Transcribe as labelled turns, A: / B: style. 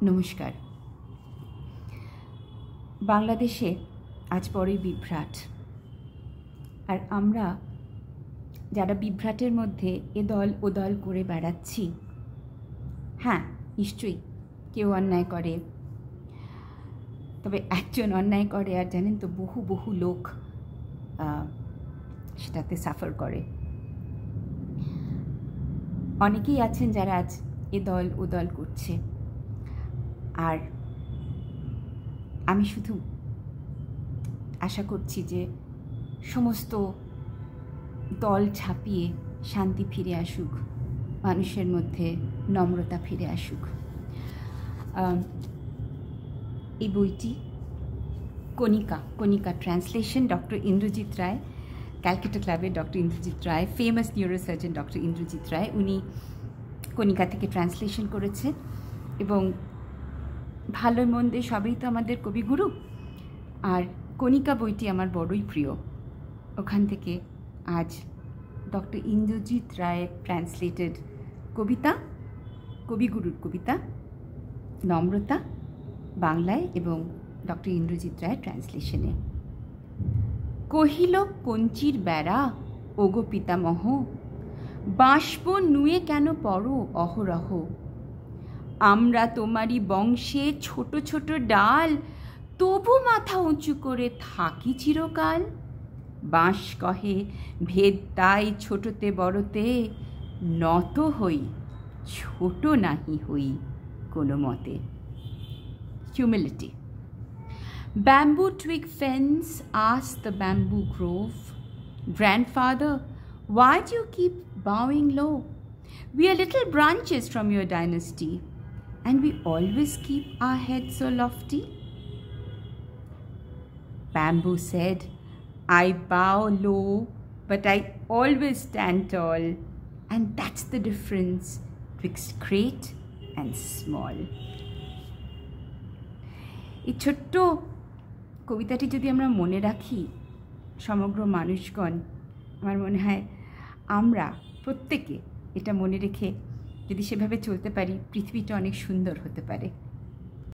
A: নমস্কার। বাংলাদেশে আজ বড়ই বিভ্রাট, আর আমরা যারা বিভ্রাটের মধ্যে এদল ওদল করে বেড়াচ্ছি, হ্যাঁ নিশ্চয়ই কেউ অন্যায় করে, তবে একজন অন্যায় করে আর জানেন তো বহু বহু লোক সেটাতে সাফার করে। অনেকেই আছেন যারা আজ এদল ওদল করছে, আর আমি শুধু আশা করছি যে সমস্ত দল ছাপিয়ে শান্তি ফিরে আসুক, মানুষের মধ্যে নম্রতা ফিরে আসুক। এই বইটি কণিকা ট্রান্সলেশন ডক্টর ইন্দ্রজিৎ রায়, ক্যালকাটা ক্লাবের ডক্টর ইন্দ্রজিৎ রায়, ফেমাস নিউরোসার্জন ডক্টর ইন্দ্রজিৎ রায়, উনি কণিকা থেকে ট্রান্সলেশন করেছেন। এবং ভালো মন্দে সবই তো আমাদের কবিগুরু, আর কণিকা বইটি আমার বড়ই প্রিয়। ওখান থেকে আজ ডক্টর ইন্দ্রজিৎ রায়ের ট্রান্সলেটেড কবিতা, কবিগুরুর কবিতা নম্রতা, বাংলায় এবং ডক্টর ইন্দ্রজিৎ রায়ের ট্রান্সলেশনে। কহিল কঞ্চির বেড়া ওগো পিতামহ, বাষ্প নুয়ে কেন পড়ো অহরহ, আমরা তোমারই বংশে ছোট ছোট ডাল, তবু মাথা উঁচু করে থাকি চিরকাল। বাঁশ কহে ভেদ তাই ছোটতে বড়তে, নত হই ছোট নাহি হই কোনো মতে। Humility. Bamboo twig fence asked the bamboo grove, Grandfather, why do you keep bowing low? We are little branches from your dynasty, and we always keep our heads so lofty. Bamboo said, I bow low, but I always stand tall, and that's the difference twixt great and small. এই ছোট্ট কবিতাটি যদি আমরা মনে রাখি, সমগ্র মানুষগণ, আমার মনে হয় আমরা প্রত্যেকে এটা মনে রেখে যদি সেভাবে চলতে পারি, পৃথিবীটা অনেক সুন্দর হতে পারে।